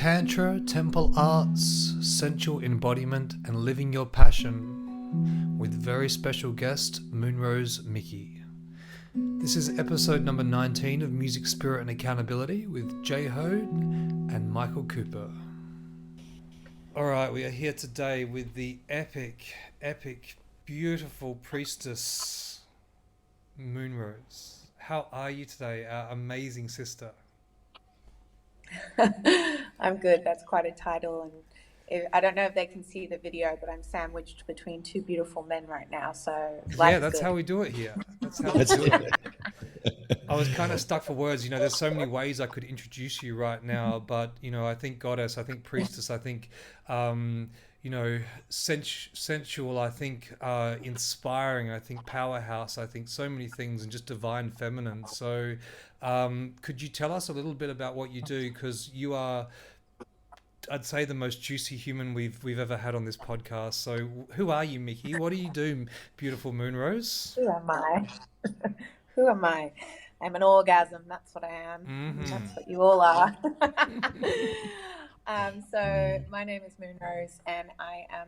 Tantra, temple arts, sensual embodiment, and living your passion with very special guest Moonrose Mickey. This is episode number 19 of Music, Spirit and Accountability with Jay Hode and Michael Cooper. Alright, we are here today with the epic, beautiful priestess Moonrose. How are you today, our amazing sister? I'm good. That's quite a title. And I don't know if they can see the video, but I'm sandwiched between two beautiful men right now. So life is That's good. how we do it here. That's how we do it. I was kind of stuck for words. There's so many ways I could introduce you right now, but, I think goddess, I think priestess, I think, sensual, I think inspiring, I think powerhouse, I think so many things, and just divine feminine. So could you tell us a little bit about what you do? Because you are, I'd say, the most juicy human we've ever had on this podcast. So who are you, Mickey? What do you do, beautiful Moonrose? Who am I? Who am I? I'm an orgasm. That's what I am. That's what you all are. So my name is Moonrose, and I am,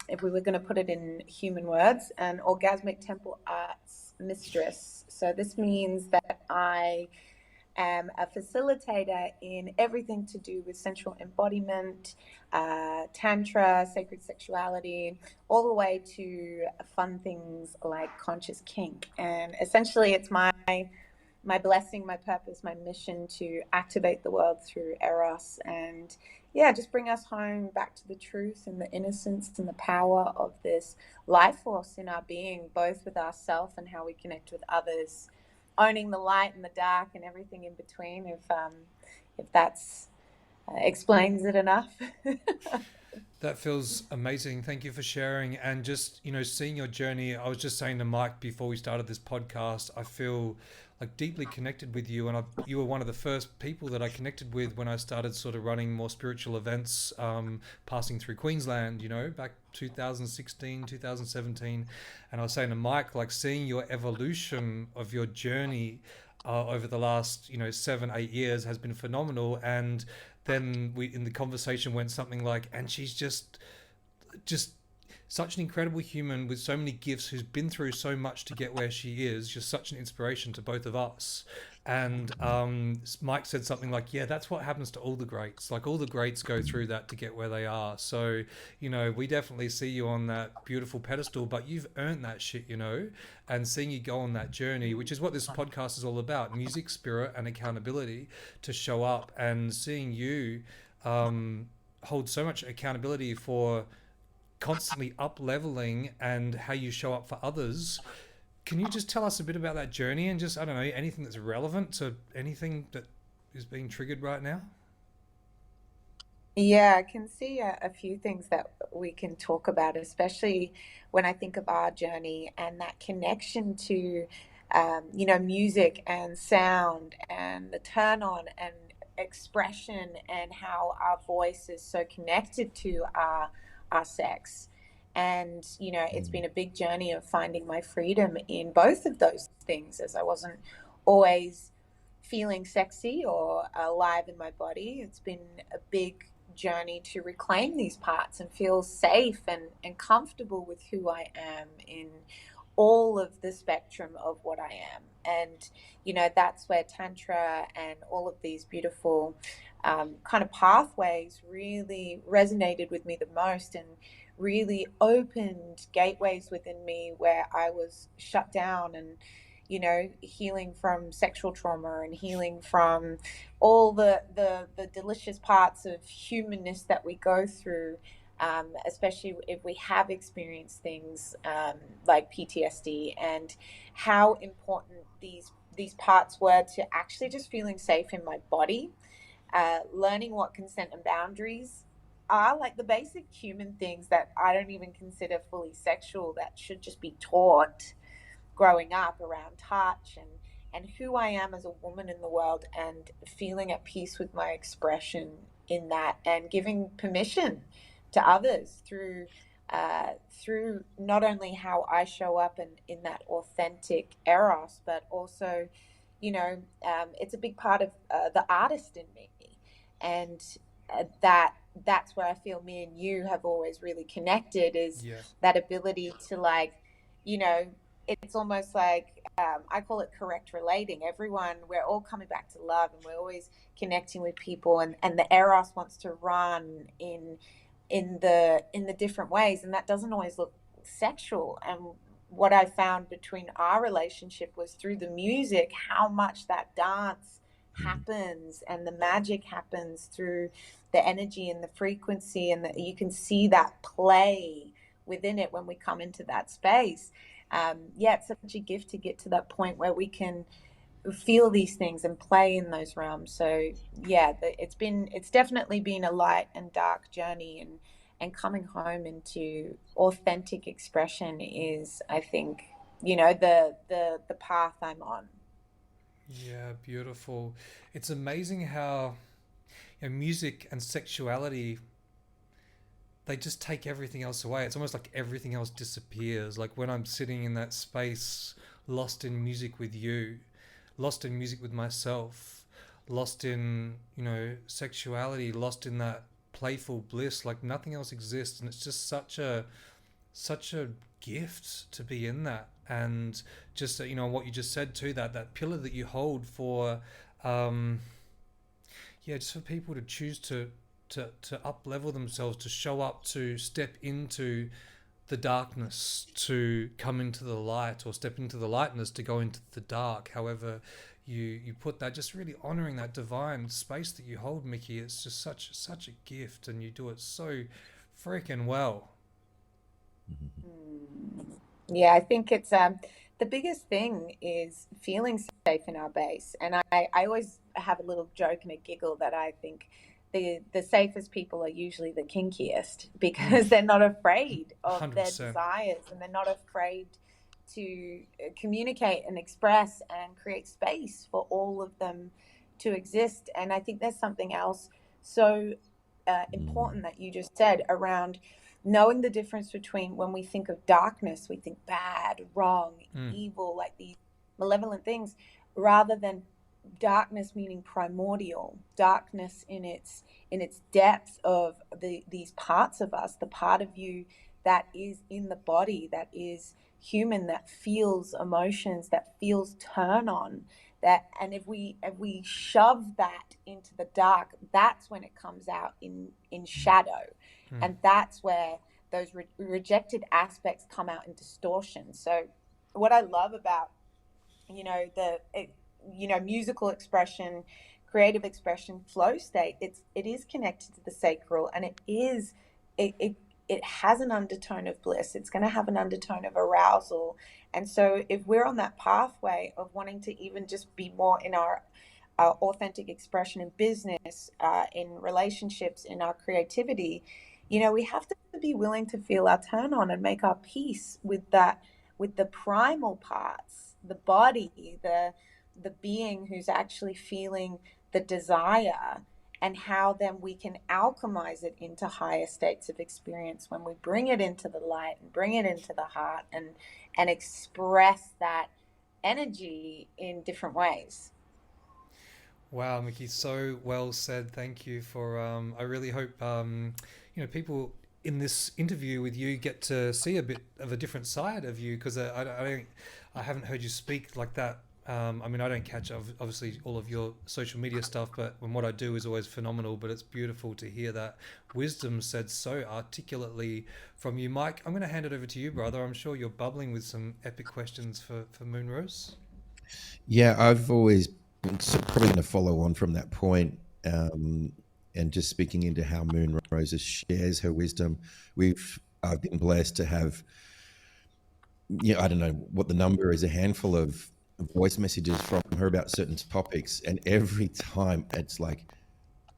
if we were going to put it in human words, an orgasmic temple arts mistress. So this means that I am a facilitator in everything to do with sensual embodiment, Tantra, sacred sexuality, all the way to fun things like conscious kink. And essentially it's my blessing, my purpose, my mission to activate the world through Eros and just bring us home back to the truth and the innocence and the power of this life force in our being, both with ourselves and how we connect with others, owning the light and the dark and everything in between, if that's explains it enough. That feels amazing. Thank you for sharing. And just, seeing your journey, I was just saying to Mike before we started this podcast, I feel like deeply connected with you. And you were one of the first people that I connected with when I started sort of running more spiritual events, passing through Queensland, back 2016, 2017. And I was saying to Mike, like, seeing your evolution of your journey over the last 7-8 years has been phenomenal. And then we in the conversation went something like, and she's just such an incredible human with so many gifts, who's been through so much to get where she is, just such an inspiration to both of us. And Mike said something like, yeah, that's what happens to all the greats. Like, all the greats go through that to get where they are. So, we definitely see you on that beautiful pedestal, but you've earned that shit, and seeing you go on that journey, which is what this podcast is all about: music, spirit and accountability, to show up, and seeing you hold so much accountability for constantly up leveling and how you show up for others. Can you just tell us a bit about that journey, and just, I don't know, anything that's relevant to anything that is being triggered right now? Yeah, I can see a few things that we can talk about, especially when I think of our journey and that connection to, music and sound and the turn on and expression, and how our voice is so connected to our sex. And, it's been a big journey of finding my freedom in both of those things, as I wasn't always feeling sexy or alive in my body. It's been a big journey to reclaim these parts and feel safe and comfortable with who I am in all of the spectrum of what I am. And, that's where Tantra and all of these beautiful kind of pathways really resonated with me the most, and really opened gateways within me where I was shut down, and healing from sexual trauma and healing from all the delicious parts of humanness that we go through, especially if we have experienced things like PTSD, and how important these parts were to actually just feeling safe in my body, learning what consent and boundaries are, like the basic human things that I don't even consider fully sexual, that should just be taught growing up, around touch and who I am as a woman in the world, and feeling at peace with my expression in that, and giving permission to others through not only how I show up in that authentic eros, but also, it's a big part of the artist in me. And that that's where I feel me and you have always really connected, is Yeah. that ability to, like, you know, it's almost like, I call it correct relating. Everyone, we're all coming back to love, and we're always connecting with people, and the eros wants to run in the different ways, and that doesn't always look sexual. And what I found between our relationship was through the music, how much that dance happens and the magic happens through the energy and the frequency, and that you can see that play within it when we come into that space. Yeah, it's such a gift to get to that point where we can feel these things and play in those realms. So yeah, it's definitely been a light and dark journey, and coming home into authentic expression is, I think, the path I'm on. Yeah, beautiful. It's amazing how, music and sexuality, they just take everything else away. It's almost like everything else disappears. Like when I'm sitting in that space, lost in music with you, lost in music with myself, lost in, sexuality, lost in that playful bliss, like nothing else exists. And it's just such a gift to be in that. And just, what you just said too, that pillar that you hold for, um, yeah, just for people to choose to up level themselves, to show up, to step into the darkness, to come into the light, or step into the lightness to go into the dark. However, you put that, just really honoring that divine space that you hold, Mickey. It's just such a gift, and you do it so freaking well. Mm. Yeah, I think it's the biggest thing is feeling safe in our base. And I always have a little joke and a giggle that I think the safest people are usually the kinkiest, Mm, because they're not afraid of their 100%. desires, and they're not afraid to communicate and express and create space for all of them to exist. And I think there's something else so important that you just said around knowing the difference between, when we think of darkness, we think bad, wrong, Mm, evil, like these malevolent things, rather than darkness meaning primordial, darkness in its depth of these parts of us, the part of you that is in the body, that is human, that feels emotions, that feels turn on, that, and if we shove that into the dark, that's when it comes out in shadow. mm. And that's where those rejected aspects come out in distortion. So what I love about, the musical expression, creative expression, flow state, it is connected to the sacral, and it has an undertone of bliss. It's going to have an undertone of arousal. And so if we're on that pathway of wanting to even just be more in our authentic expression in business, in relationships, in our creativity, we have to be willing to feel our turn on and make our peace with that, with the primal parts, the body, the being who's actually feeling the desire, and how then we can alchemize it into higher states of experience when we bring it into the light and bring it into the heart, and express that energy in different ways. Wow, Mickey, so well said. Thank you for. I really hope people in this interview with you get to see a bit of a different side of you, because I haven't heard you speak like that. I mean, I don't catch obviously all of your social media stuff, but when what I do is always phenomenal. But it's beautiful to hear that wisdom said so articulately from you, Mike. I'm going to hand it over to you, brother. I'm sure you're bubbling with some epic questions for Moonrose. Yeah, I've always probably going to follow on from that point, and just speaking into how Moon Roses shares her wisdom. I've been blessed to have, I don't know what the number is, a handful of voice messages from her about certain topics, and every time it's like,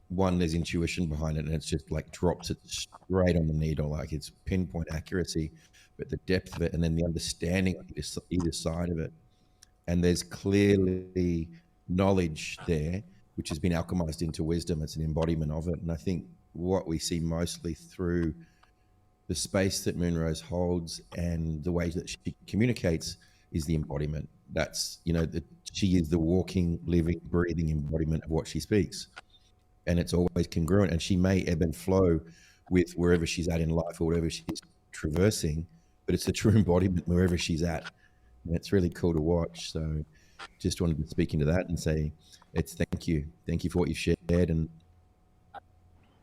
one, there's intuition behind it, and it's just like drops it straight on the needle, like it's pinpoint accuracy, but the depth of it, and then the understanding on either side of it, and there's clearly knowledge there which has been alchemized into wisdom. It's an embodiment of it. And I think what we see mostly through the space that Moonrose holds and the way that she communicates is the embodiment. That's, that she is the walking, living, breathing embodiment of what she speaks. and it's always congruent. And she may ebb and flow with wherever she's at in life or whatever she's traversing, but it's the true embodiment wherever she's at. And it's really cool to watch. So just wanted to speak into that and say it's thank you for what you've shared and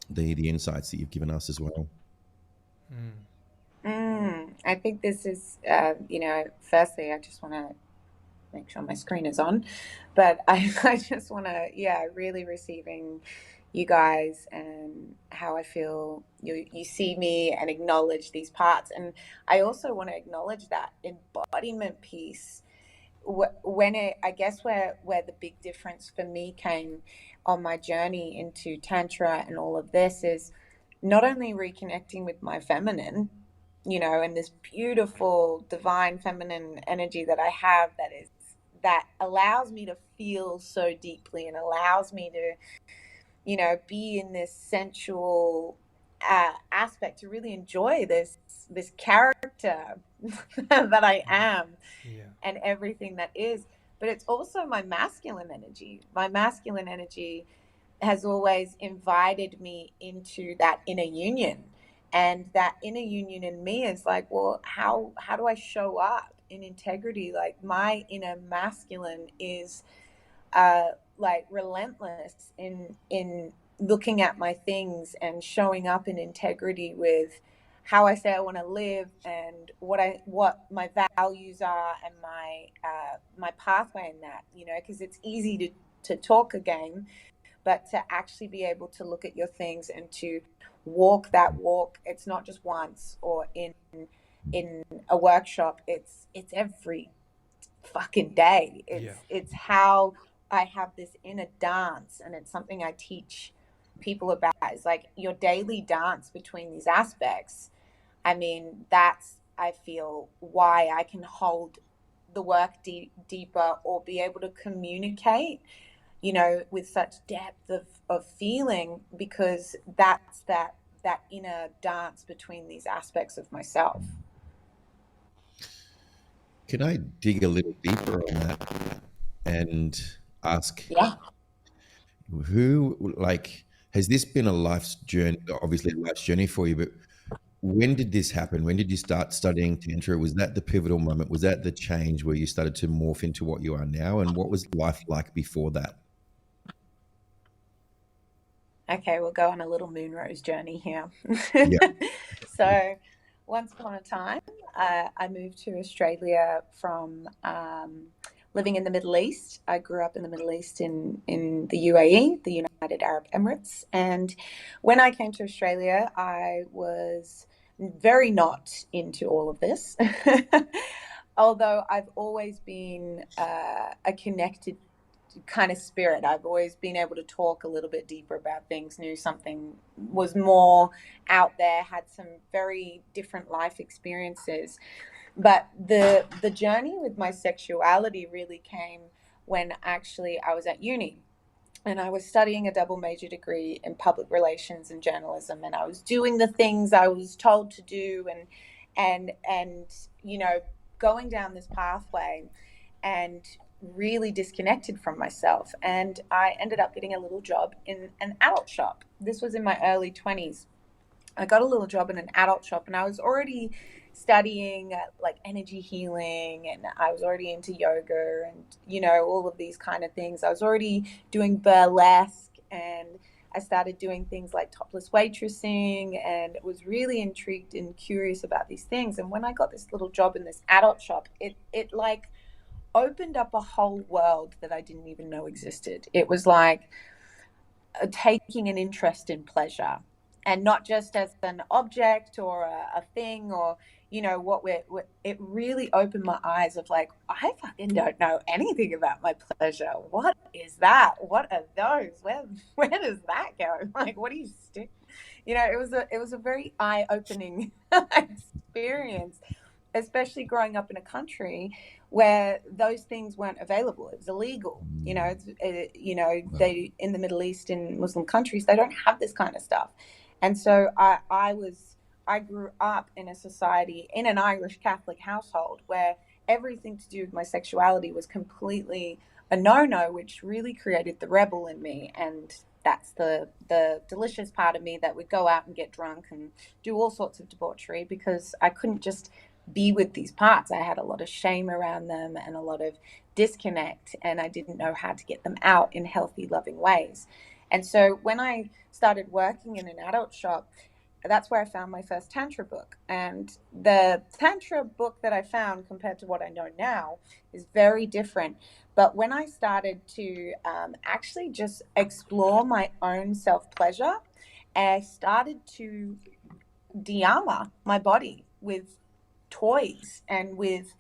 the insights that you've given us as well. I think this is, firstly, I just want to make sure my screen is on, but I just want to, really receiving you guys and how I feel you see me and acknowledge these parts. And I also want to acknowledge that embodiment piece when I guess where the big difference for me came on my journey into Tantra and all of this is not only reconnecting with my feminine, and this beautiful divine feminine energy that I have that allows me to feel so deeply and allows me to, be in this sensual aspect to really enjoy this character that I am and everything that is. But it's also my masculine energy. My masculine energy has always invited me into that inner union. And that inner union in me is like, well, how do I show up in integrity? Like my inner masculine is like relentless in looking at my things and showing up in integrity with how I say I want to live and what my values are and my pathway in that, because it's easy to talk a game, but to actually be able to look at your things and to walk that walk. It's not just once or in a workshop. It's every fucking day. It's how I have this inner dance, and it's something I teach people about. It's like your daily dance between these aspects. I mean, that's, I feel, why I can hold the work deeper or be able to communicate, with such depth of feeling, because that's that inner dance between these aspects of myself. Can I dig a little deeper on that and ask who, like, has this been a life's journey, obviously a life's journey for you, but when did this happen? When did you start studying Tantra? Was that the pivotal moment? Was that the change where you started to morph into what you are now? And what was life like before that? Okay, we'll go on a little Moonrose journey here. Yeah. So, once upon a time, I moved to Australia from living in the Middle East. I grew up in the Middle East in the UAE, the United Arab Emirates. And when I came to Australia, I was very not into all of this. Although I've always been a connected kind of spirit. I've always been able to talk a little bit deeper about things, knew something was more out there, had some very different life experiences. But the journey with my sexuality really came when actually I was at uni. And I was studying a double major degree in public relations and journalism, and I was doing the things I was told to do, and going down this pathway, and really disconnected from myself. And I ended up getting a little job in an adult shop. This was in my early 20s. I got a little job in an adult shop, and I was already studying like energy healing, and I was already into yoga and all of these kind of things. I was already doing burlesque, and I started doing things like topless waitressing, and was really intrigued and curious about these things. And when I got this little job in this adult shop, it like opened up a whole world that I didn't even know existed. It was like taking an interest in pleasure, and not just as an object or a thing, or it really opened my eyes of like, I fucking don't know anything about my pleasure. What is that? What are those? Where does that go? Like, what do you stick? It was a very eye-opening experience, especially growing up in a country where those things weren't available. It was illegal. They, in the Middle East, in Muslim countries, they don't have this kind of stuff. And so I grew up in a society, in an Irish Catholic household, where everything to do with my sexuality was completely a no-no, which really created the rebel in me. And that's the delicious part of me that would go out and get drunk and do all sorts of debauchery, because I couldn't just be with these parts. I had a lot of shame around them and a lot of disconnect, and I didn't know how to get them out in healthy, loving ways. And so when I started working in an adult shop, that's where I found my first Tantra book. And the Tantra book that I found, compared to what I know now, is very different. But when I started to actually just explore my own self pleasure, I started to de-armor my body with toys and with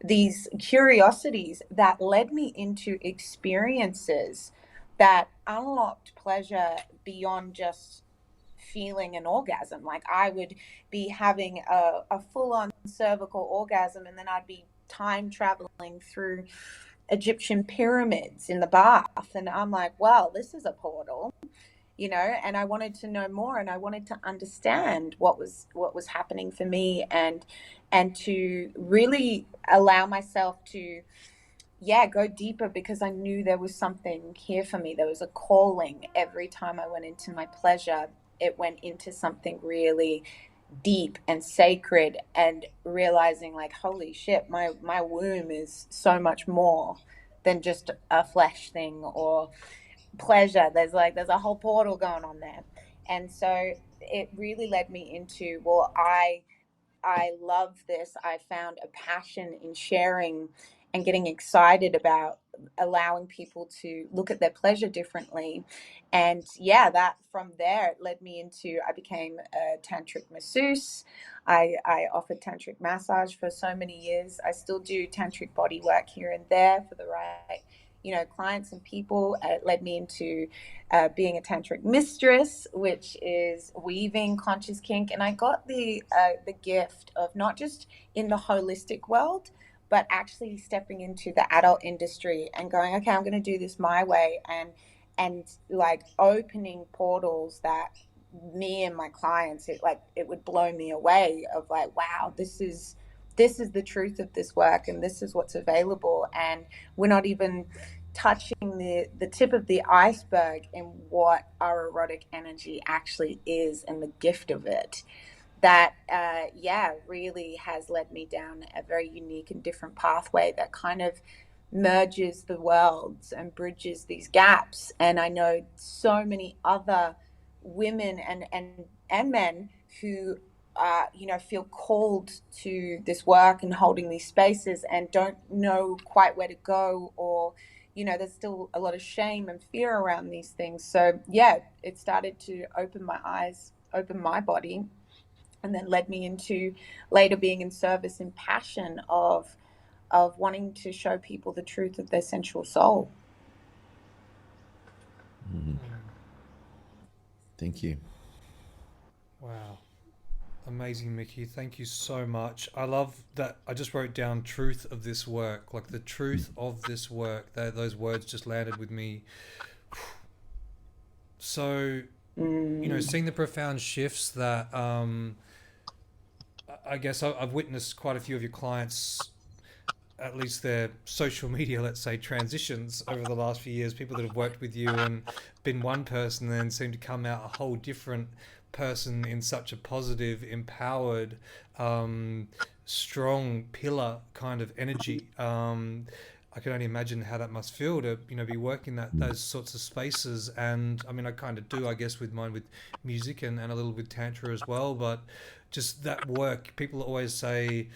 these curiosities that led me into experiences that unlocked pleasure beyond just feeling an orgasm. Like I would be having a full-on cervical orgasm, and then I'd be time traveling through Egyptian pyramids in the bath, and I'm like, wow, this is a portal, and I wanted to know more, and I wanted to understand what was happening for me, and to really allow myself to go deeper, because I knew there was something here for me. There was a calling. Every time I went into my pleasure, it went into something really deep and sacred, and realizing like, holy shit, my womb is so much more than just a flesh thing or pleasure. There's a whole portal going on there. And so it really led me into, well, I love this. I found a passion in sharing and getting excited about allowing people to look at their pleasure differently. And that from there, it led me into, I became a tantric masseuse. I offered tantric massage for so many years. I still do tantric body work here and there for the right, clients and people. It led me into being a tantric mistress, which is weaving conscious kink. And I got the gift of not just in the holistic world, but actually stepping into the adult industry and going, okay, I'm going to do this my way, and like opening portals that me and my clients, it would blow me away of like, wow, this is the truth of this work, and this is what's available, and we're not even touching the tip of the iceberg in what our erotic energy actually is and the gift of it. That really has led me down a very unique and different pathway that kind of merges the worlds and bridges these gaps. And I know so many other women and men who feel called to this work and holding these spaces and don't know quite where to go, or there's still a lot of shame and fear around these things. So it started to open my eyes, open my body, and then led me into later being in service and passion of wanting to show people the truth of their sensual soul. Thank you. Wow. Amazing, Mickey. Thank you so much. I love that. I just wrote down truth of this work, like the truth of this work. Those words just landed with me. So, seeing the profound shifts that I guess I've witnessed quite a few of your clients, at least their social media, let's say, transitions over the last few years. People that have worked with you and been one person, then seem to come out a whole different person in such a positive, empowered, strong pillar kind of energy. I can only imagine how that must feel to be working those sorts of spaces. And I mean, I kind of do, I guess, with mine, with music and a little with tantra as well. But just that work, people always say,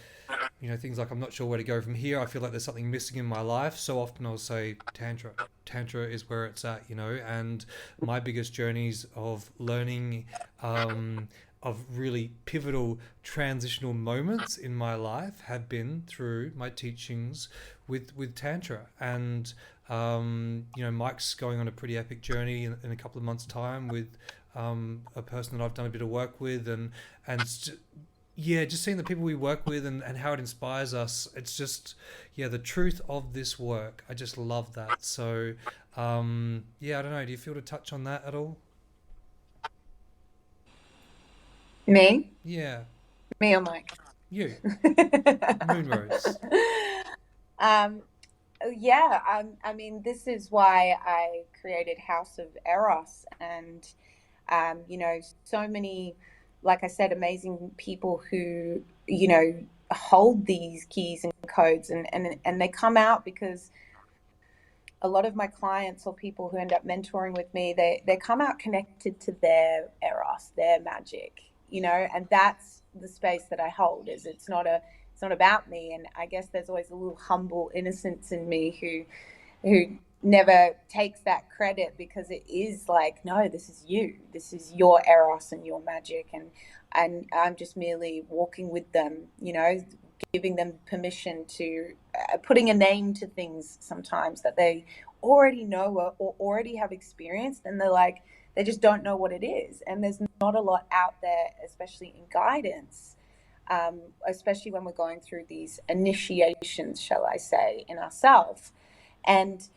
things like, I'm not sure where to go from here. I feel like there's something missing in my life. So often I'll say Tantra. Tantra is where it's at, and my biggest journeys of learning, of really pivotal transitional moments in my life have been through my teachings with Tantra. And, Mike's going on a pretty epic journey in a couple of months' time with a person that I've done a bit of work with, and just seeing the people we work with and how it inspires us. It's just, the truth of this work. I just love that. So, I don't know. Do you feel to touch on that at all? Me? Yeah. Me or Mike? You. Moonrose. um, Yeah, I mean, this is why I created House of Eros, and you know, so many, like I said, amazing people who, you know, hold these keys and codes, and they come out because a lot of my clients or people who end up mentoring with me, they come out connected to their eros, their magic, you know, and that's the space that I hold. Is it's not about me, and I guess there's always a little humble innocence in me who never takes that credit, because it is like, no, this is you, this is your eros and your magic, and I'm just merely walking with them, you know, giving them permission to putting a name to things sometimes that they already know, or already have experienced, and they're like, they just don't know what it is, and there's not a lot out there, especially in guidance, especially when we're going through these initiations, shall I say, in ourselves. And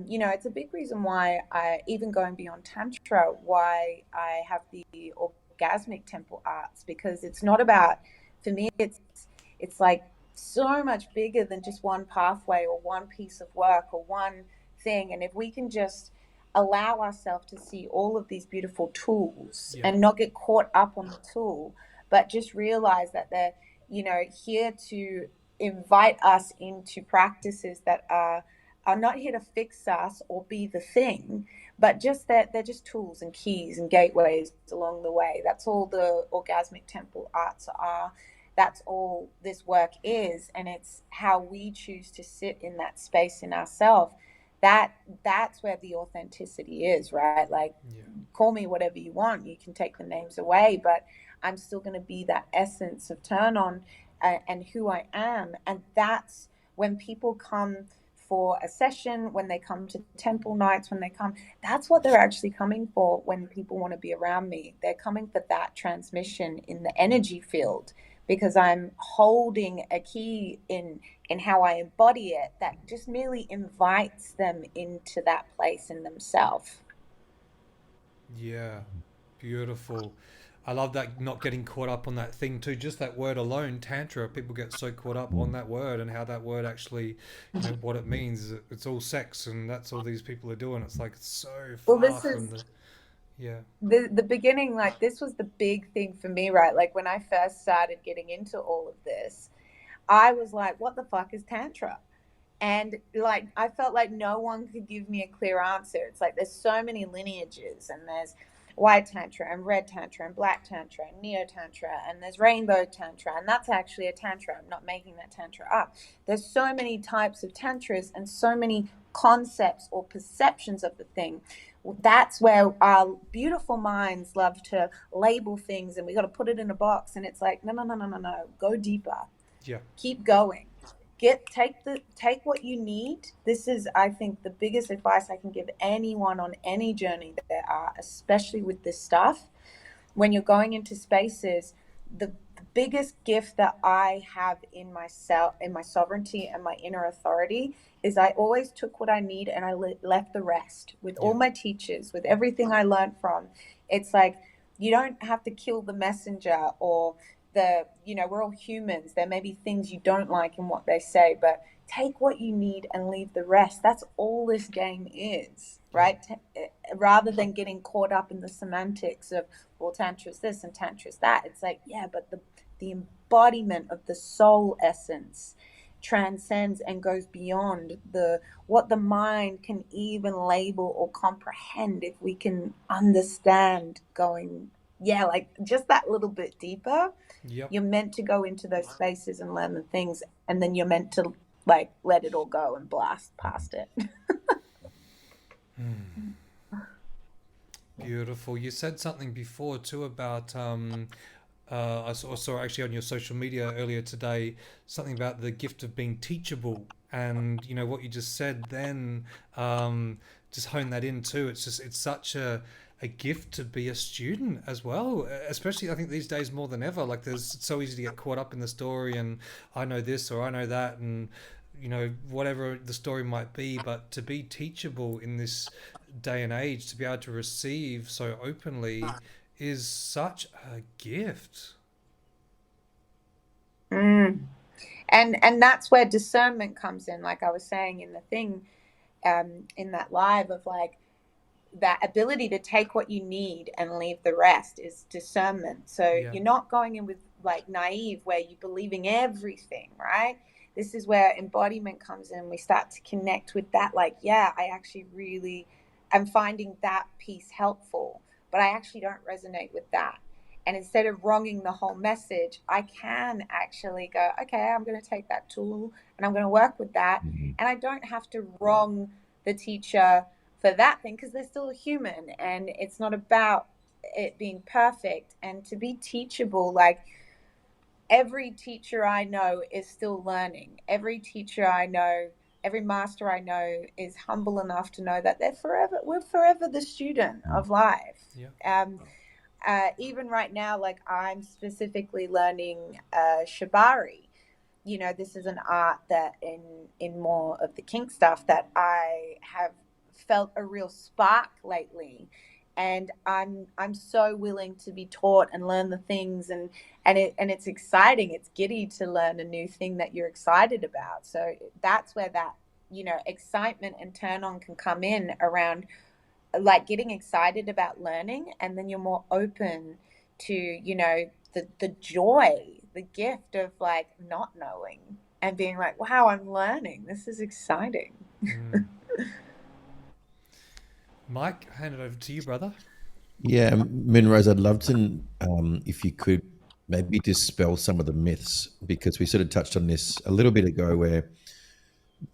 you know, it's a big reason why I, even going beyond Tantra, why I have the orgasmic temple arts, because it's not about, for me, it's like so much bigger than just one pathway or one piece of work or one thing. And if we can just allow ourselves to see all of these beautiful tools Yeah. and not get caught up on the tool, but just realize that they're, you know, here to invite us into practices that are not here to fix us or be the thing, but just that they're just tools and keys and gateways along the way. That's all the orgasmic temple arts are. That's all this work is, and it's how we choose to sit in that space in ourselves. That that's where the authenticity is, right? Like, Yeah. call me whatever you want. You can take the names away, but I'm still going to be that essence of turn on, and who I am. And that's when people come for a session, when they come to temple nights, when they come, that's what they're actually coming for. When people want to be around me, they're coming for that transmission in the energy field, because I'm holding a key in how I embody it, that just merely invites them into that place in themselves. Yeah, beautiful. I love that, not getting caught up on that thing too. Just that word alone, tantra. People get so caught up on that word and how that word actually, what it means. It's all sex, and that's all these people are doing. It's like it's so Well, far this from is the. Yeah. the beginning. Like, this was the big thing for me, right? Like, when I first started getting into all of this, I was like, what the fuck is tantra? And like, I felt like no one could give me a clear answer. It's like there's so many lineages, and there's white tantra and red tantra and black tantra and neo tantra, and there's rainbow tantra, and that's actually a tantra. I'm not making that tantra up. There's so many types of tantras and so many concepts or perceptions of the thing. That's where our beautiful minds love to label things, and we got to put it in a box, and it's like, no, no, no, no, no, no, go deeper, Yeah. keep going, take what you need. This is, I think, the biggest advice I can give anyone on any journey that there are, especially with this stuff. When you're going into spaces, the biggest gift that I have in myself, in my sovereignty and my inner authority, is I always took what I need and I left the rest. With all Yeah. my teachers, with everything I learned from, it's like, you don't have to kill the messenger, or the, you know, we're all humans, there may be things you don't like in what they say, but take what you need and leave the rest. That's all this game is, Yeah. right? Rather than getting caught up in the semantics of, well, tantra's this and tantra's that. It's like, yeah, but the embodiment of the soul essence transcends and goes beyond the what the mind can even label or comprehend. If we can understand going, yeah, like just that little bit deeper, Yep. you're meant to go into those spaces and learn the things, and then you're meant to like let it all go and blast past it. Beautiful. You said something before too about I saw actually on your social media earlier today something about the gift of being teachable, and what you just said then, just hone that in too. It's such a gift to be a student as well, especially I think these days more than ever. Like, it's so easy to get caught up in the story, and I know this or I know that, and whatever the story might be, but to be teachable in this day and age, to be able to receive so openly, is such a gift. Mm. And that's where discernment comes in, like I was saying in the thing, in that live, of like that ability to take what you need and leave the rest is discernment. So Yeah. you're not going in with like naive where you're believing everything, right? This is where embodiment comes in. We start to connect with that, like, yeah, I actually really am finding that piece helpful, but I actually don't resonate with that. And instead of wronging the whole message, I can actually go, okay, I'm going to take that tool and I'm going to work with that. Mhm. And I don't have to wrong the teacher for that thing, because they're still a human and it's not about it being perfect. And to be teachable, like, every teacher I know is still learning. Every teacher I know, every master I know is humble enough to know that we're forever the student of life. Yeah. Even right now, like, I'm specifically learning shibari. You know, this is an art that in more of the kink stuff that I have felt a real spark lately. And I'm so willing to be taught and learn the things, and it's exciting. It's giddy to learn a new thing that you're excited about. So that's where that, you know, excitement and turn on can come in around, like, getting excited about learning, and then you're more open to, you know, the joy, the gift of like not knowing and being like, wow, I'm learning, this is exciting. Mm. Mike, hand it over to you, brother. Yeah, Moonrose, I'd love to, if you could maybe dispel some of the myths, because we sort of touched on this a little bit ago, where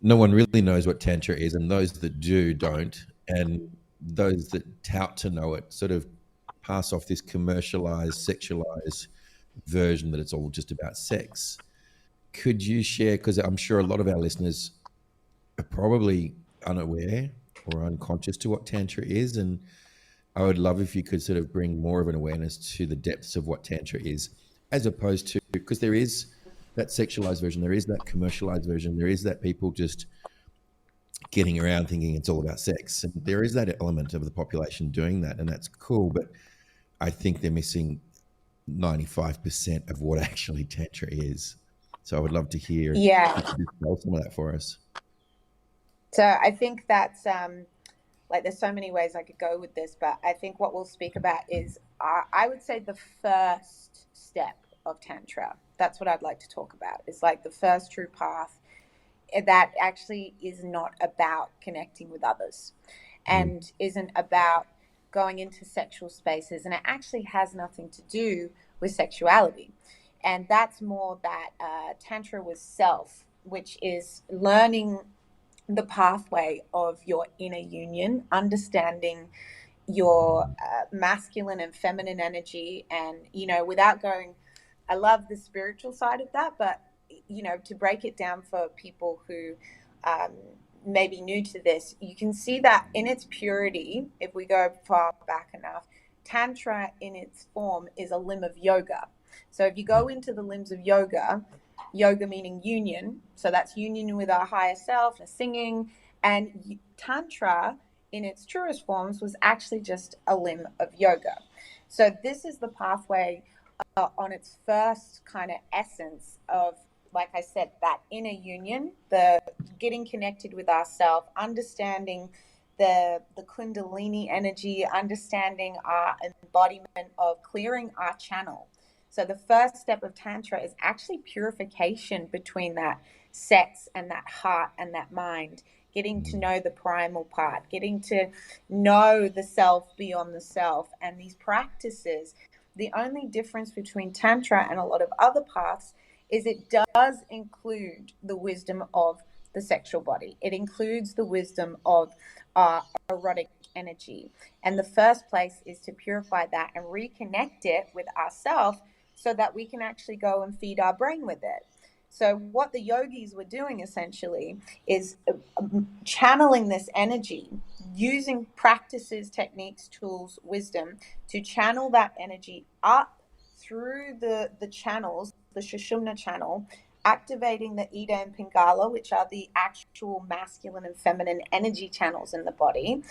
no one really knows what Tantra is, and those that do don't. And those that tout to know it sort of pass off this commercialized, sexualized version that it's all just about sex. Could you share, because I'm sure a lot of our listeners are probably unaware or unconscious to what Tantra is, and I would love if you could sort of bring more of an awareness to the depths of what Tantra is, as opposed to, because there is that sexualized version, there is that commercialized version, there is that people just getting around thinking it's all about sex. And there is that element of the population doing that, and that's cool. But I think they're missing 95% of what actually Tantra is. So I would love to hear if you Yeah. could dispel some of that for us. So I think that's like, there's so many ways I could go with this, but I think what we'll speak about is, I would say, the first step of Tantra. That's what I'd like to talk about. It's like the first true path that actually is not about connecting with others Mm. and isn't about going into sexual spaces. And it actually has nothing to do with sexuality. And that's more that Tantra was self, which is learning the pathway of your inner union, understanding your masculine and feminine energy. And, you know, without going, I love the spiritual side of that, but, you know, to break it down for people who um, may be new to this, you can see that in its purity, if we go far back enough, Tantra in its form is a limb of yoga. So if you go into the limbs of yoga, yoga meaning union, so that's union with our higher self, the singing, and Tantra in its truest forms was actually just a limb of yoga. So this is the pathway on its first kind of essence of, like I said, that inner union, the getting connected with ourselves, understanding the kundalini energy, understanding our embodiment of clearing our channel. So the first step of Tantra is actually purification between that sex and that heart and that mind, getting to know the primal part, getting to know the self beyond the self. And these practices, the only difference between Tantra and a lot of other paths is it does include the wisdom of the sexual body. It includes the wisdom of erotic energy. And the first place is to purify that and reconnect it with ourselves so that we can actually go and feed our brain with it. So, what the yogis were doing essentially is channeling this energy, using practices, techniques, tools, wisdom to channel that energy up through the channels, the Shushumna channel, activating the Ida and Pingala, which are the actual masculine and feminine energy channels in the body,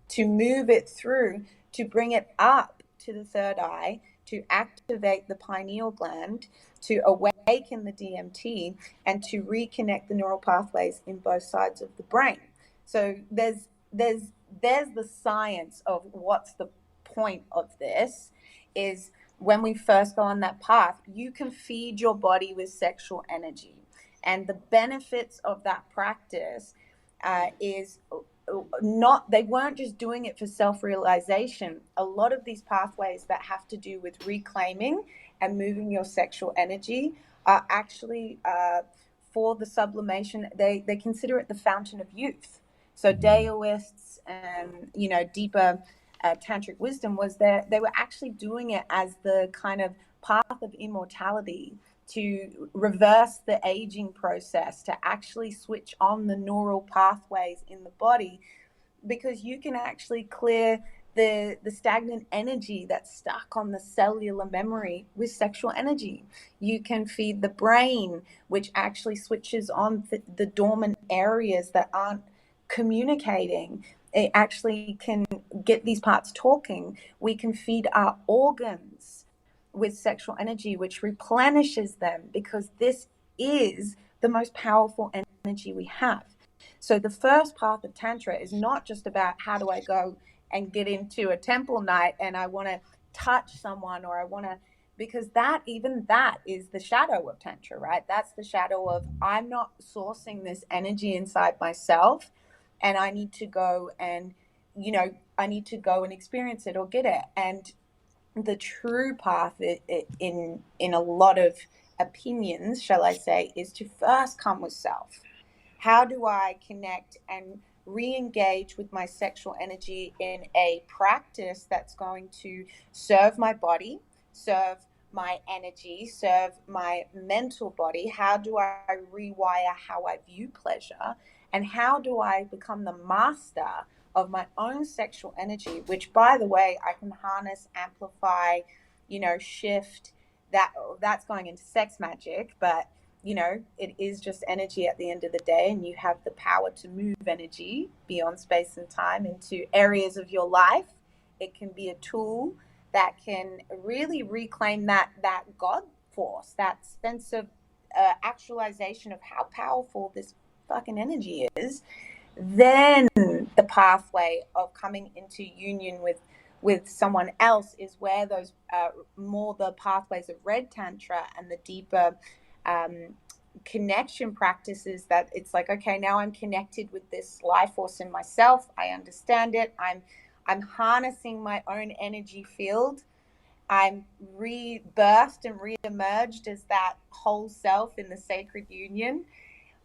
to move it through, to bring it up to the third eye, to activate the pineal gland, to awaken the DMT, and to reconnect the neural pathways in both sides of the brain. So there's the science of what's the point of this is when we first go on that path, you can feed your body with sexual energy. And the benefits of that practice is not, they weren't just doing it for self-realization. A lot of these pathways that have to do with reclaiming and moving your sexual energy are actually for the sublimation. They consider it the fountain of youth. So Daoists and, you know, deeper tantric wisdom was there. They were actually doing it as the kind of path of immortality, to reverse the aging process, to actually switch on the neural pathways in the body, because you can actually clear the stagnant energy that's stuck on the cellular memory with sexual energy. You can feed the brain, which actually switches on the dormant areas that aren't communicating. It actually can get these parts talking. We can feed our organs with sexual energy, which replenishes them, because this is the most powerful energy we have. So the first path of Tantra is not just about how do I go and get into a temple night and I want to touch someone, or I want to, because that, even that is the shadow of Tantra, right? That's the shadow of, I'm not sourcing this energy inside myself, and I need to go and, you know, I need to go and experience it or get it. And the true path in a lot of opinions, shall I say, is to first come with self. How do I connect and re-engage with my sexual energy in a practice that's going to serve my body, serve my energy, serve my mental body? How do I rewire how I view pleasure? And how do I become the master of my own sexual energy, which, by the way, I can harness, amplify, you know, shift. That's going into sex magic, but you know, it is just energy at the end of the day, and you have the power to move energy beyond space and time into areas of your life. It can be a tool that can really reclaim that God force, that sense of actualization of how powerful this fucking energy is. Then the pathway of coming into union with someone else is where those more the pathways of red tantra and the deeper connection practices, that it's like, okay, now I'm connected with this life force in myself. I understand it. I'm harnessing my own energy field. I'm rebirthed and re-emerged as that whole self in the sacred union,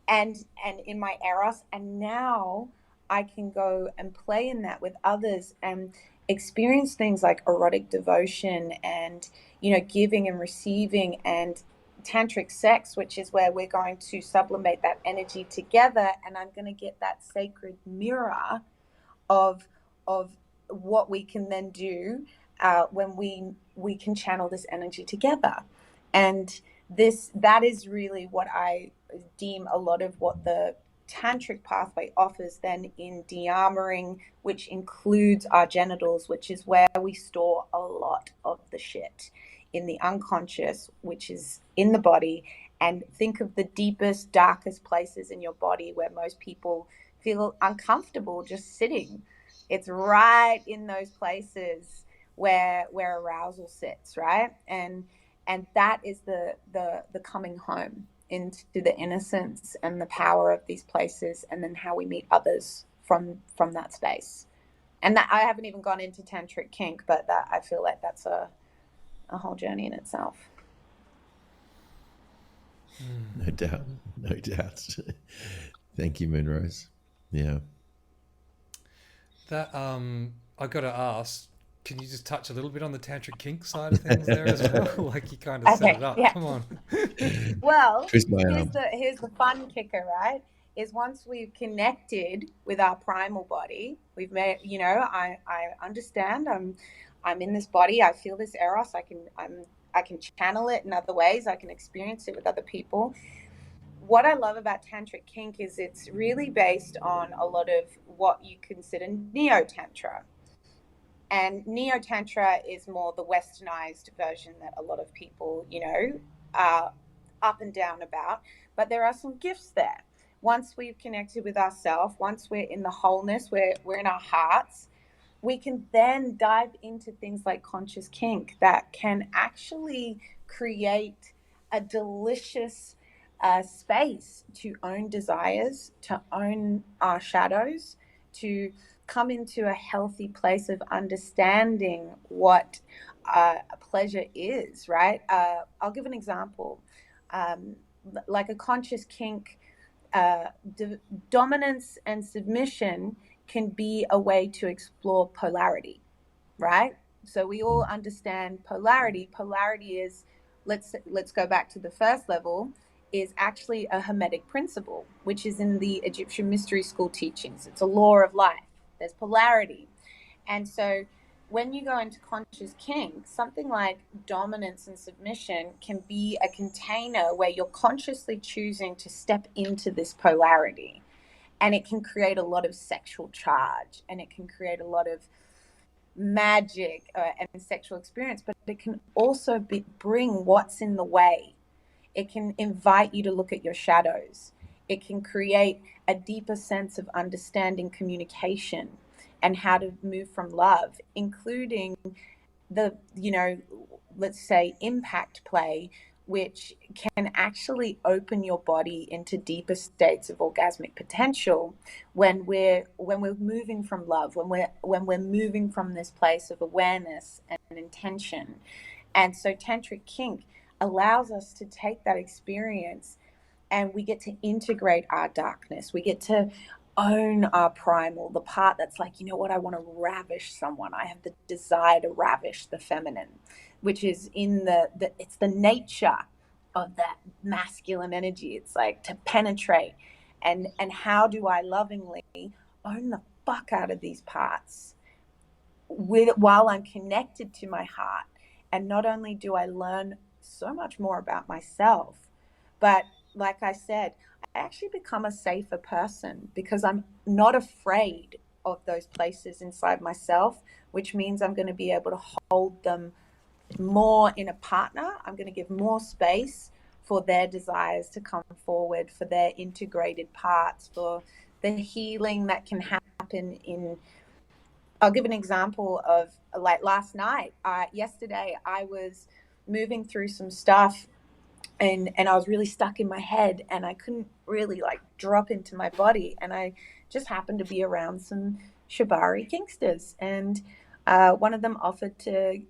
and in my eros, and now I can go and play in that with others and experience things like erotic devotion and, you know, giving and receiving, and tantric sex, which is where we're going to sublimate that energy together, and I'm going to get that sacred mirror of what we can then do when we can channel this energy together. And that is really what I deem a lot of what the tantric pathway offers then in de-armoring, which includes our genitals, which is where we store a lot of the shit in the unconscious, which is in the body. And think of the deepest, darkest places in your body where most people feel uncomfortable just sitting. It's right in those places where arousal sits, right? And that is the coming home into the innocence and the power of these places, and then how we meet others from that space. And that, I haven't even gone into tantric kink, but that, I feel like that's a whole journey in itself. No doubt. No doubt. Thank you, Moonrose. Yeah. That I got to ask, can you just touch a little bit on the tantric kink side of things there as well? Like you kind of set it up. Yeah. Come on. Well, Twist my here's arm. the fun kicker, right? Is once we've connected with our primal body, we've made, you know, I understand, I'm in this body, I feel this eros, I can channel it in other ways, I can experience it with other people. What I love about tantric kink is it's really based on a lot of what you consider neo tantra. And Neo Tantra is more the westernized version that a lot of people, are up and down about. But there are some gifts there. Once we've connected with ourselves, once we're in the wholeness, we're in our hearts, we can then dive into things like conscious kink that can actually create a delicious space to own desires, to own our shadows, to come into a healthy place of understanding what pleasure is, right? I'll give an example. Um, like a conscious kink, uh, dominance and submission can be a way to explore polarity, right? So we all understand polarity. Polarity is, let's go back to the first level, is actually a Hermetic principle, which is in the Egyptian mystery school teachings. It's a law of life. There's polarity. And so when you go into conscious kink, something like dominance and submission can be a container where you're consciously choosing to step into this polarity. And it can create a lot of sexual charge, and it can create a lot of magic and sexual experience, but it can also bring what's in the way. It can invite you to look at your shadows. It can create a deeper sense of understanding communication and how to move from love, including the, let's say impact play, which can actually open your body into deeper states of orgasmic potential when we're moving from love, when we're moving from this place of awareness and intention. And so tantric kink allows us to take that experience, and we get to integrate our darkness. We get to own our primal, the part that's like, you know what, I want to ravish someone. I have the desire to ravish the feminine, which is in the it's the nature of that masculine energy. It's like to penetrate. And how do I lovingly own the fuck out of these parts while I'm connected to my heart? And not only do I learn so much more about myself, but like I said, I actually become a safer person because I'm not afraid of those places inside myself, which means I'm going to be able to hold them more in a partner. I'm going to give more space for their desires to come forward, for their integrated parts, for the healing that can happen in. I'll give an example of like last night. Yesterday, I was moving through some stuff, and I was really stuck in my head, and I couldn't really like drop into my body. And I just happened to be around some Shibari Kingsters, and one of them offered to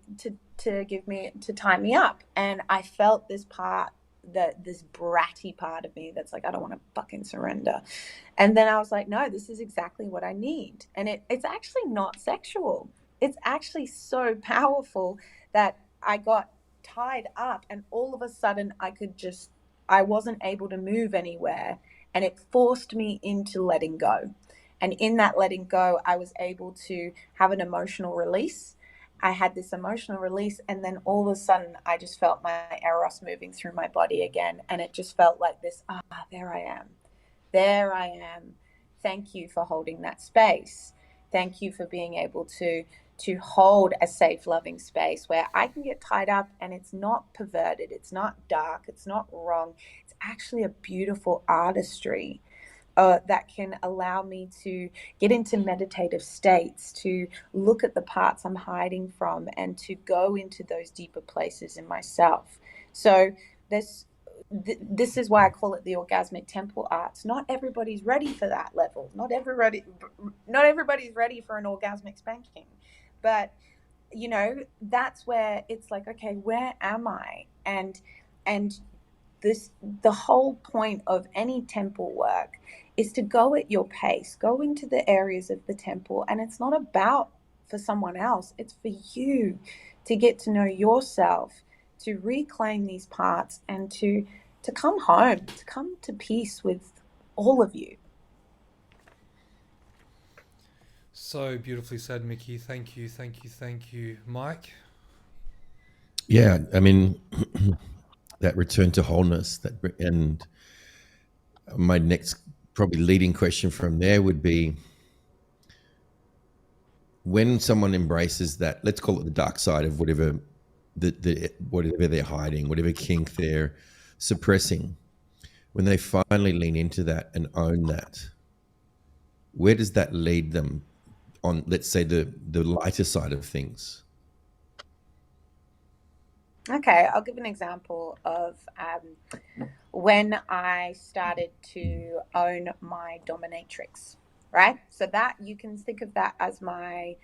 tie me up, and I felt this part, that this bratty part of me that's like, I don't want to fucking surrender. And then I was like, no, this is exactly what I need. And it's actually not sexual. It's actually so powerful that I got tied up, and all of a sudden I wasn't able to move anywhere, and it forced me into letting go. And in that letting go, I was able to have an emotional release. I had this emotional release, and then all of a sudden I just felt my eros moving through my body again, and it just felt like this, there I am. There I am. Thank you for holding that space. Thank you for being able to hold a safe, loving space where I can get tied up, and it's not perverted, it's not dark, it's not wrong. It's actually a beautiful artistry that can allow me to get into meditative states, to look at the parts I'm hiding from, and to go into those deeper places in myself. So this is why I call it the orgasmic temple arts. Not everybody's ready for that level. Not everybody's ready for an orgasmic spanking, but that's where it's like, okay, where am I? And the whole point of any temple work is to go at your pace, go into the areas of the temple, and it's not about for someone else, it's for you to get to know yourself, to reclaim these parts, and to come home, to come to peace with all of you. So beautifully said, Mickey. Thank you, thank you, thank you. Mike? Yeah, I mean, that return to wholeness, and my next probably leading question from there would be, when someone embraces that, let's call it the dark side of whatever whatever they're hiding, whatever kink they're suppressing, when they finally lean into that and own that, where does that lead them on, let's say, the lighter side of things? Okay, I'll give an example of when I started to own my dominatrix, right? So that you can think of that as my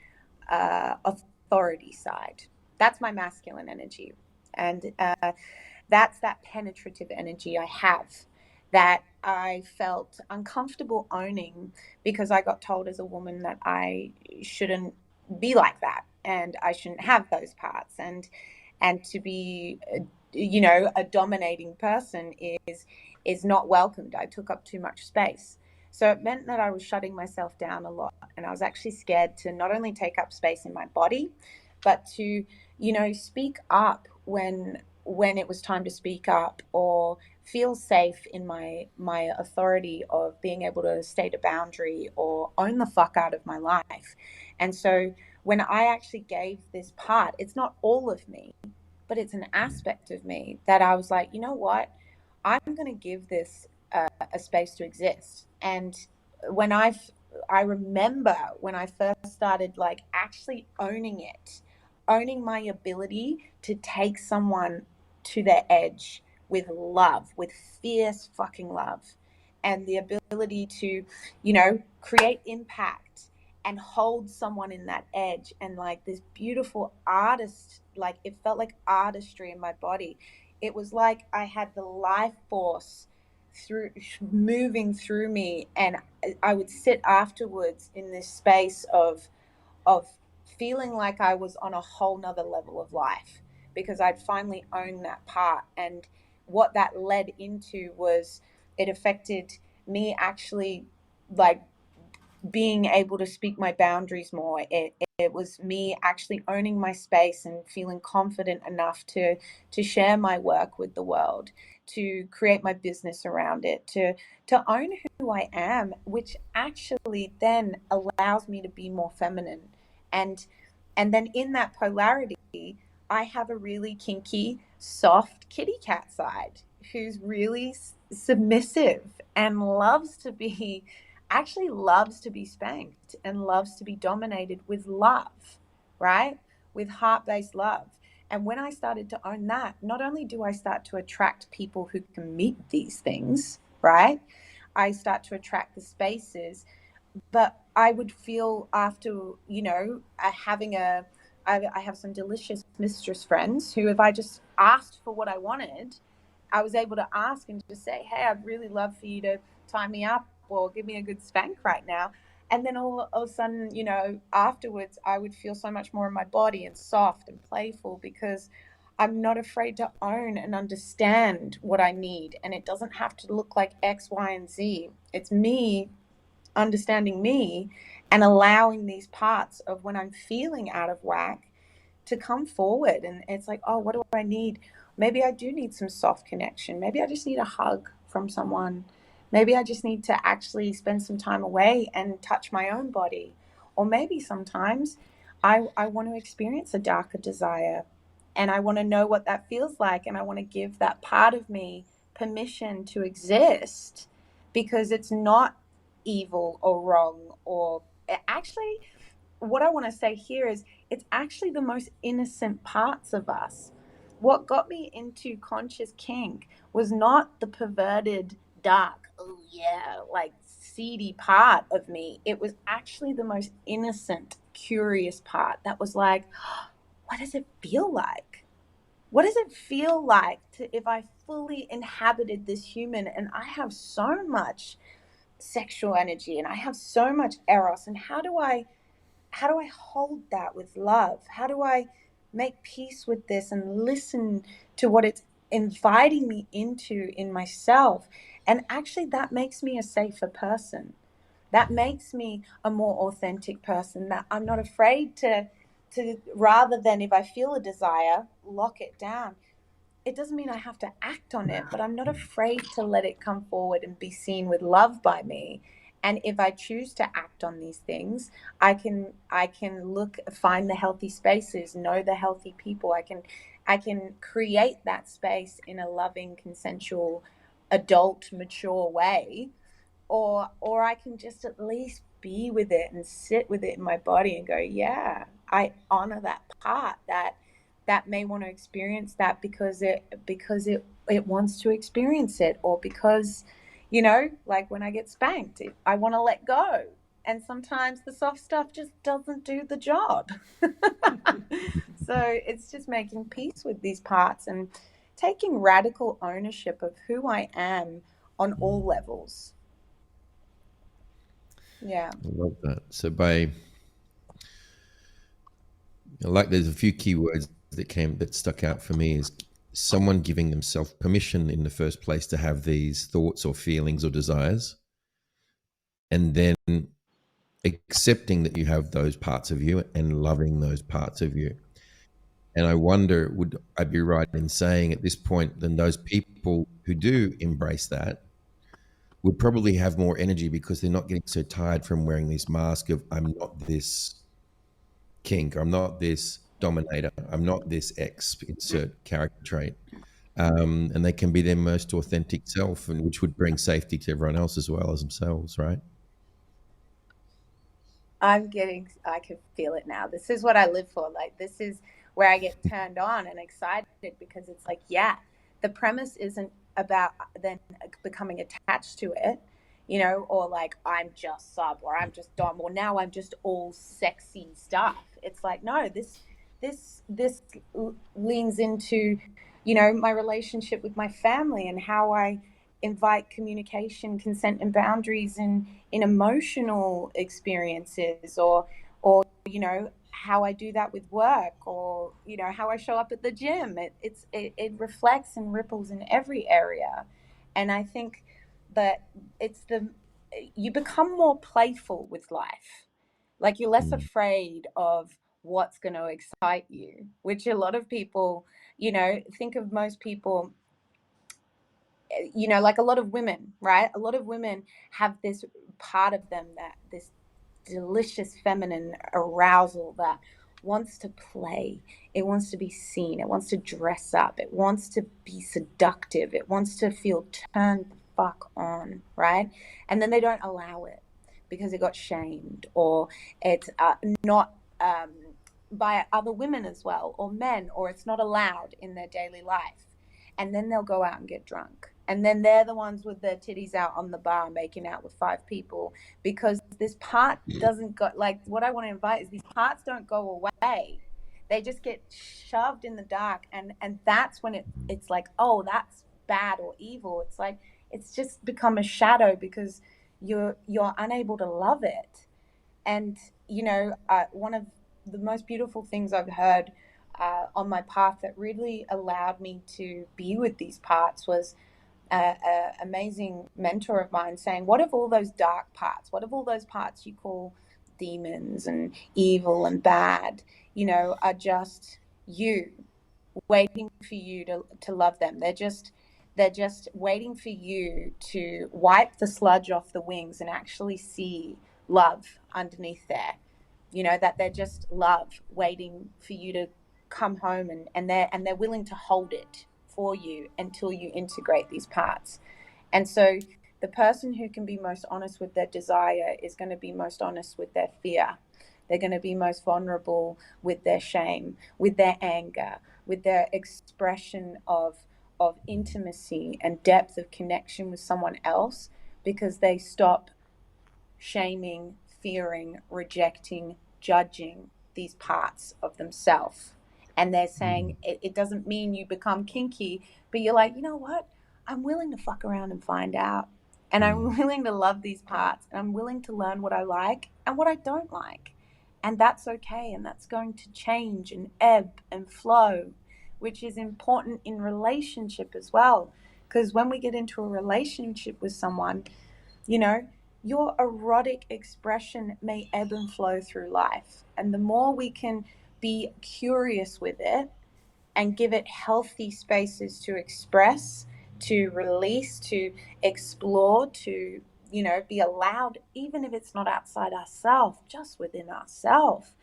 authority side. That's my masculine energy. And that's that penetrative energy I have that I felt uncomfortable owning because I got told as a woman that I shouldn't be like that and I shouldn't have those parts. And to be a dominating person is not welcomed. I took up too much space. So it meant that I was shutting myself down a lot, and I was actually scared to not only take up space in my body, but to speak up when it was time to speak up, or feel safe in my authority of being able to state a boundary or own the fuck out of my life. And so when I actually gave this part, it's not all of me, but it's an aspect of me that I was like, you know what? I'm going to give this a space to exist. And when I remember when I first started like actually owning it, owning my ability to take someone to their edge with love, with fierce fucking love, and the ability to, create impact and hold someone in that edge, and like this beautiful artist, like it felt like artistry in my body. It was like I had the life force through moving through me, and I would sit afterwards in this space of feeling like I was on a whole nother level of life because I'd finally owned that part. And what that led into was it affected me actually like being able to speak my boundaries more. It was me actually owning my space and feeling confident enough to share my work with the world, to create my business around it, to own who I am, which actually then allows me to be more feminine. And then in that polarity, I have a really kinky, soft kitty cat side who's really submissive and loves to be spanked and loves to be dominated with love, right? With heart based love. And when I started to own that, not only do I start to attract people who can meet these things, right? I start to attract the spaces, but I would feel after, I have some delicious mistress friends who, if I just asked for what I wanted, I was able to ask and just say, hey, I'd really love for you to tie me up or give me a good spank right now. And then all of a sudden, afterwards, I would feel so much more in my body and soft and playful because I'm not afraid to own and understand what I need. And it doesn't have to look like X, Y, and Z. It's me understanding me and allowing these parts of when I'm feeling out of whack to come forward. And it's like, oh, what do I need? Maybe I do need some soft connection. Maybe I just need a hug from someone. Maybe I just need to actually spend some time away and touch my own body. Or maybe sometimes I want to experience a darker desire and I want to know what that feels like. And I want to give that part of me permission to exist because it's not evil or wrong. Or actually, what I want to say here is it's actually the most innocent parts of us. What got me into conscious kink was not the perverted, dark, oh yeah, like seedy part of me. It was actually the most innocent, curious part that was like, what does it feel like? What does it feel like to if I fully inhabited this human and I have so much sexual energy and I have so much eros, and how do I hold that with love? How do I make peace with this and listen to what it's inviting me into in myself? And actually, that makes me a safer person. That makes me a more authentic person, that I'm not afraid to rather than if I feel a desire, lock it down. It doesn't mean I have to act on it, but I'm not afraid to let it come forward and be seen with love by me. And if I choose to act act on these things, I can find the healthy spaces, know the healthy people. I can create that space in a loving, consensual, adult, mature way, or I can just at least be with it and sit with it in my body and go, yeah, I honor that part that may want to experience that because it wants to experience it, or because, like when I get spanked, I want to let go. And sometimes the soft stuff just doesn't do the job. So it's just making peace with these parts and taking radical ownership of who I am on all levels. Yeah. I love that. So there's a few key words that stuck out for me is someone giving themselves permission in the first place to have these thoughts or feelings or desires, and then accepting that you have those parts of you and loving those parts of you. And I wonder, would I be right in saying at this point, then those people who do embrace that would probably have more energy because they're not getting so tired from wearing this mask of I'm not this kink, I'm not this dominator, I'm not this X insert character trait. And they can be their most authentic self, and which would bring safety to everyone else as well as themselves, right? I can feel it now. This is what I live for. Like, this is where I get turned on and excited, because it's like, yeah, the premise isn't about then becoming attached to it, or like I'm just sub, or I'm just dom, or now I'm just all sexy stuff. It's like, no, this leans into, my relationship with my family and how I invite communication, consent, and boundaries in emotional experiences, or how I do that with work, or how I show up at the gym. It reflects and ripples in every area. And I think that it's the you become more playful with life. Like, you're less Mm. afraid of what's going to excite you, which a lot of people, think of most people, like a lot of women, right? A lot of women have this part of them, that this delicious feminine arousal that wants to play. It wants to be seen. It wants to dress up. It wants to be seductive. It wants to feel turned the fuck on, right? And then they don't allow it because it got shamed, or it's not by other women as well, or men, or it's not allowed in their daily life. And then they'll go out and get drunk. And then they're the ones with their titties out on the bar making out with five people, because this part doesn't go, like, what I want to invite is these parts don't go away. They just get shoved in the dark, and that's when it's like, oh, that's bad or evil. It's like, it's just become a shadow because you're unable to love it. And one of the most beautiful things I've heard on my path that really allowed me to be with these parts was an amazing mentor of mine saying, what if all those dark parts, what if all those parts you call demons and evil and bad, are just you, waiting for you to love them. They're just waiting for you to wipe the sludge off the wings and actually see love underneath there. That they're just love waiting for you to come home, and they're willing to hold it for you until you integrate these parts. And so the person who can be most honest with their desire is going to be most honest with their fear. They're going to be most vulnerable with their shame, with their anger, with their expression of intimacy and depth of connection with someone else, because they stop shaming, fearing, rejecting, judging these parts of themselves. And they're saying it doesn't mean you become kinky, but you're like, you know what? I'm willing to fuck around and find out. And I'm willing to love these parts. And I'm willing to learn what I like and what I don't like. And that's okay. And that's going to change and ebb and flow, which is important in relationship as well. Because when we get into a relationship with someone, you know, your erotic expression may ebb and flow through life. And the more we can be curious with it and give it healthy spaces to express, to release, to explore, to be allowed, even if it's not outside ourselves, just within ourselves.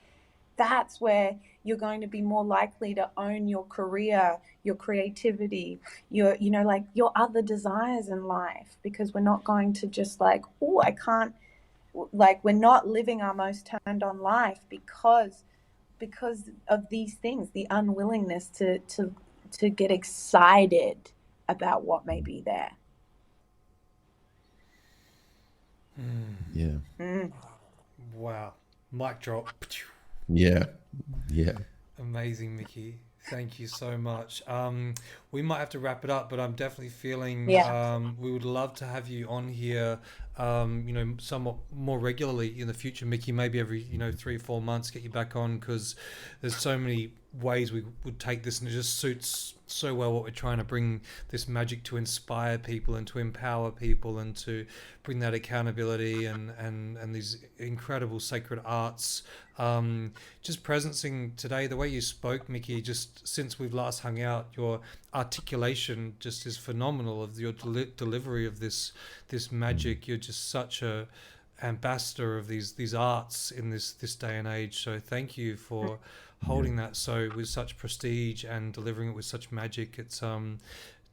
That's where you're going to be more likely to own your career, your creativity, like your other desires in life, because we're not going to just like, oh, I can't, like, we're not living our most turned on life because of these things, the unwillingness to get excited about what may be there. Yeah. Wow. Mic drop. Yeah. Yeah. Amazing, Mickey. Thank you so much. We might have to wrap it up, but I'm definitely feeling Yeah. we would love to have you on here, somewhat more regularly in the future, Mickey. Maybe every 3 or 4 months, get you back on, because there's so many ways we would take this, and it just suits so well what we're trying to bring, this magic to inspire people and to empower people and to bring that accountability and these incredible sacred arts. Just presencing today, the way you spoke, Mickey, just since we've last hung out, your articulation just is phenomenal, of your delivery of this magic. You're just such a ambassador of these arts in this day and age. So thank you for holding that so with such prestige and delivering it with such magic. It's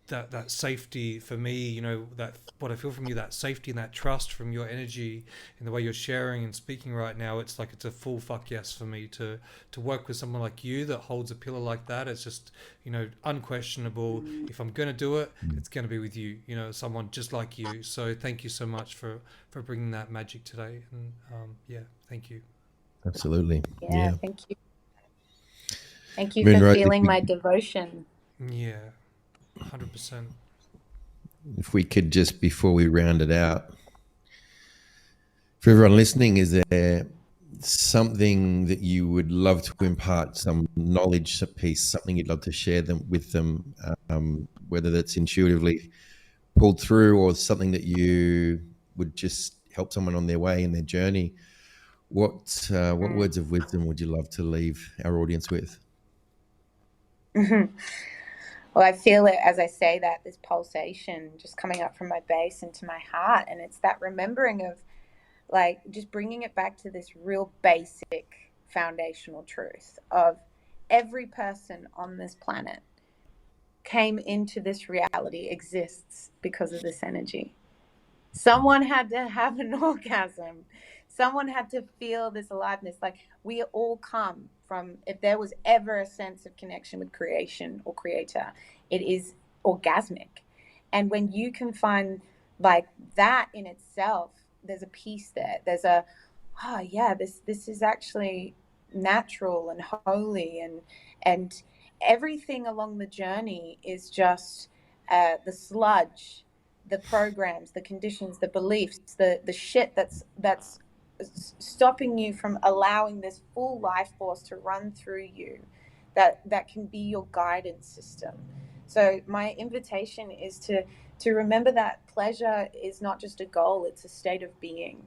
that safety for me, that what I feel from you, that safety and that trust from your energy in the way you're sharing and speaking right now. It's like, it's a full fuck yes for me to work with someone like you that holds a pillar like that. It's just, unquestionable. If I'm going to do it, it's going to be with you, someone just like you. So thank you so much for bringing that magic today. And thank you. Absolutely. Yeah, thank you. Thank you Moonrose, for feeling my devotion. Yeah, 100%. if we could just, before we round it out, for everyone listening, is there something that you would love to impart, some knowledge, a piece, something you'd love to share with them, whether that's intuitively pulled through or something that you would just help someone on their way in their journey? What words of wisdom would you love to leave our audience with? Well, I feel it as I say that, this pulsation just coming up from my base into my heart. And it's that remembering of, like, just bringing it back to this real basic foundational truth of every person on this planet came into this reality, exists because of this energy. Someone had to have an orgasm. Someone had to feel this aliveness. Like, we all come from, if there was ever a sense of connection with creation or creator, it is orgasmic. And when you can find like that in itself, there's a peace there. There's a, oh yeah, this is actually natural and holy, and everything along the journey is just the sludge, the programs, the conditions, the beliefs, the shit that's stopping you from allowing this full life force to run through you, that can be your guidance system. So my invitation is to remember that pleasure is not just a goal, it's a state of being.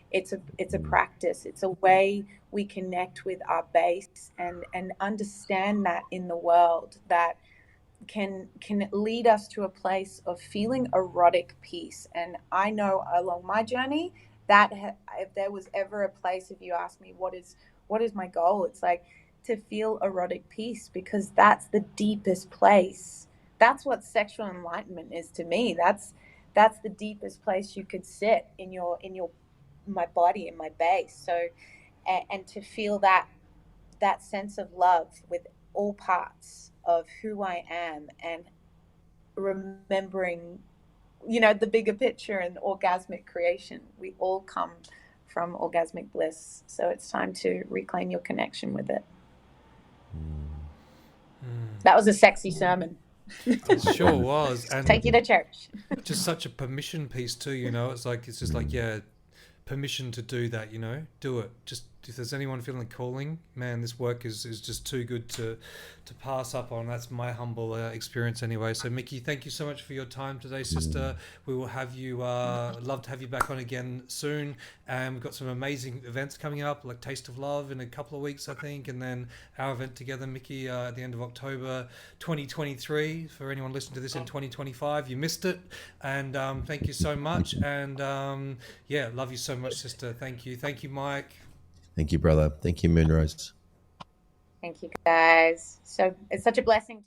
It's a practice. It's a way we connect with our base and understand that in the world, that can lead us to a place of feeling erotic peace. And I know along my journey that if there was ever a place, if you ask me what is my goal, it's like to feel erotic peace, because that's the deepest place. That's what sexual enlightenment is to me. That's the deepest place you could sit in my body, in my base. So and to feel that sense of love with all parts of who I am, and remembering, the bigger picture and orgasmic creation. We all come from orgasmic bliss. So it's time to reclaim your connection with it. That was a sexy sermon. It sure was. And take you to church. Just such a permission piece too, it's just like, permission to do that, do it. Just if there's anyone feeling calling, man, this work is just too good to pass up on. That's my humble experience anyway. So Mickey, thank you so much for your time today, sister. We will have you, love to have you back on again soon. And we've got some amazing events coming up, like Taste of Love in a couple of weeks, I think. And then our event together, Mickey, at the end of October 2023. For anyone listening to this in 2025, you missed it. And thank you so much. And yeah, love you so much, sister. Thank you. Thank you, Mike. Thank you, brother. Thank you, Moonrose. Thank you, guys. So it's such a blessing to